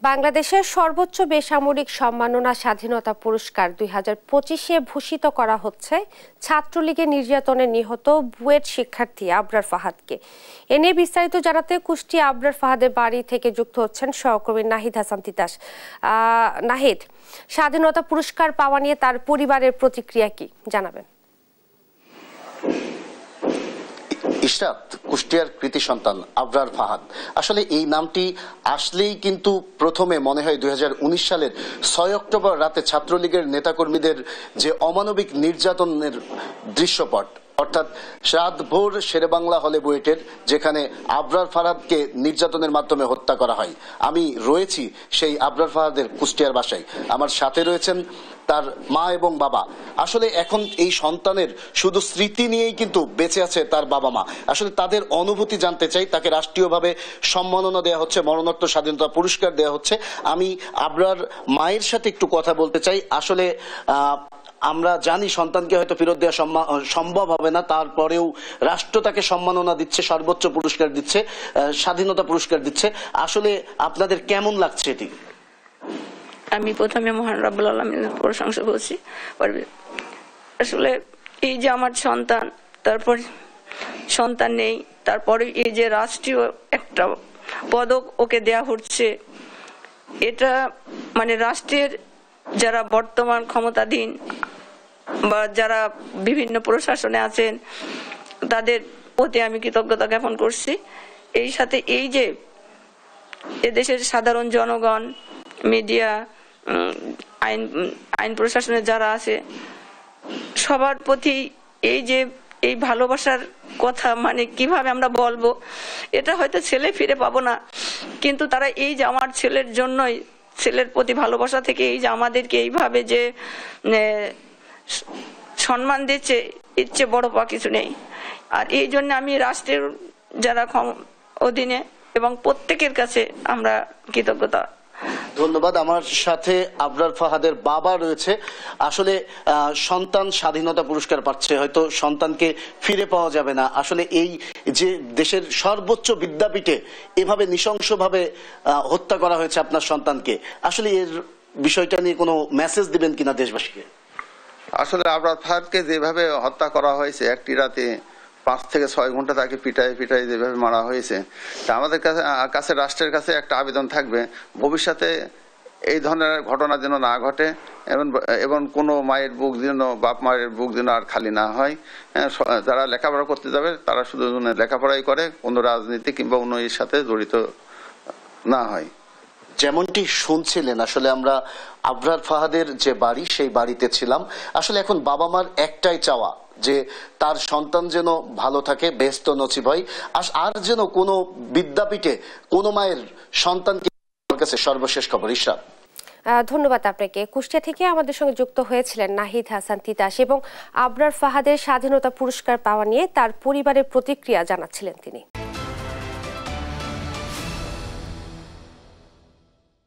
বাংলাদেশের সর্বোচ্চ বেসামরিক সম্মাননা স্বাধীনতা পুরস্কার 2025-এ ভূষিত করা হচ্ছে ছাত্রলীগের নির্যাতনে নিহত বুয়েট শিক্ষার্থী আবরার ফাহাদকে। এ নিয়ে বিস্তারিত জানাতে কুষ্টিয়া আবরার ফাহাদের বাড়ি থেকে যুক্ত হচ্ছেন সহকর্মী নাহিদ হাসান তিতাস। নাহিদ, স্বাধীনতা পুরস্কার পাওয়া নিয়ে তার পরিবারের প্রতিক্রিয়া কি জানাবেন? ইশরাত, কুষ্টিয়ার কৃতি সন্তান আবরার ফাহাদ, আসলে এই নামটি আসলেই কিন্তু প্রথমে মনে হয় 2019 সালের 6 অক্টোবর রাতে ছাত্রলীগের নেতাকর্মীদের যে অমানবিক নির্যাতনের দৃশ্যপট, অর্থাৎ রাত ভোর শেরেবাংলা হলে বুয়েটের, যেখানে আবরার ফাহাদকে নির্যাতনের মাধ্যমে হত্যা করা হয়। আমি রয়েছি সেই আবরার ফাহাদের কুষ্টিয়ার বাসায়, আমার সাথে রয়েছেন তার মা এবং বাবা। আসলে এখন এই সন্তানের শুধু স্মৃতি নিয়েই কিন্তু বেঁচে আছে তার বাবা মা। আসলে তাদের অনুভূতি জানতে চাই। তাকে রাষ্ট্রীয়ভাবে সম্মাননা দেওয়া হচ্ছে, মরণোত্তর স্বাধীনতা পুরস্কার দেওয়া হচ্ছে। আমি আবরার মায়ের সাথে একটু কথা বলতে চাই। আসলে আমরা জানি সন্তানকে হয়তো ফেরত দেওয়া সম্ভব হবে না, তারপরেও রাষ্ট্র তাকে সম্মাননা দিচ্ছে, সর্বোচ্চ পুরস্কার দিচ্ছে, স্বাধীনতা পুরস্কার দিচ্ছে। আসলে আপনাদের কেমন লাগছে এটি? আমি প্রথমে মহান রাব্বুল আলামিনের প্রশংসা করছি। আসলে এই যে আমার সন্তান, তারপর সন্তান নেই, তারপরে এই যে রাষ্ট্রীয় একটা পদক ওকে দেয়া হচ্ছে, এটা মানে রাষ্ট্রের যারা বর্তমান ক্ষমতাধীন বা যারা বিভিন্ন প্রশাসনে আছেন তাদের প্রতি আমি কৃতজ্ঞতা জ্ঞাপন করছি। এই সাথে এই যে এদেশের সাধারণ জনগণ, মিডিয়া, আইন প্রশাসনে যারা আছে, সবার প্রতি এই যে এই ভালোবাসার কথা মানে কিভাবে আমরা বলবো, এটা হয়তো ছেলে ফিরে পাবো না, কিন্তু তারা এই যে আমার ছেলের জন্যই, ছেলের প্রতি ভালোবাসা থেকে এই যে আমাদেরকে এইভাবে যে সম্মান দিচ্ছে, ইচ্ছে বড় পাওয়া কিছু নেই। আর এই জন্য আমি রাষ্ট্রের যারা অধীনে এবং প্রত্যেকের কাছে আমরা কৃতজ্ঞতা। ধন্যবাদ। আমার সাথে আবরার ফাহাদের বাবা রয়েছে। আসলে সন্তান স্বাধীনতা পুরস্কার পাচ্ছে, হয়তো সন্তানকে ফিরে পাওয়া যাবে না। আসলে এই যে দেশের সর্বোচ্চ বিদ্যাপীঠে এভাবে নৃশংসভাবে হত্যা করা হয়েছে আপনার সন্তানকে, আসলে এর বিষয়টা নিয়ে কোনো মেসেজ দিবেন কিনা দেশবাসীকে? আসলে আবরার ফাহাদকে যেভাবে হত্যা করা হয়েছে, একটি রাতে 5 থেকে 6 ঘন্টা তাকে পিটাই যেভাবে মারা হয়েছে, তা আমাদের কাছে রাষ্ট্রের কাছে একটা আবেদন থাকবে, ভবিষ্যতে এই ধরনের ঘটনা যেন না ঘটে এবং কোনো মায়ের বুক যেন, বাপ মায়ের বুক যেন আর খালি না হয়। যারা লেখাপড়া করতে যাবে তারা শুধু লেখাপড়াই করে, কোনো রাজনীতি কিংবা উন্নয়নের সাথে জড়িত না হয়। যেমনটি শুনছিলেন, আসলে আমরা আবরার ফাহাদের যে বাড়ি, সেই বাড়িতে ছিলাম। আসলে এখন বাবা মার একটাই চাওয়া যে তার সন্তান যেন ভালো থাকে, বেহেশত নসিব হয়, আর যেন কোনো বিদ্যাপীঠে কোনো মায়ের সন্তানকে কাছে সর্বশেষ খবর। ইশরাত, ধন্যবাদ আপনাকে। কুষ্টিয়া থেকে আমাদের সঙ্গে যুক্ত হয়েছিলেন নাহিদ হাসান তিতাস এবং আবরার ফাহাদের স্বাধীনতা পুরস্কার পাওয়া নিয়ে তার পরিবারের প্রতিক্রিয়া জানাচ্ছিলেন তিনি।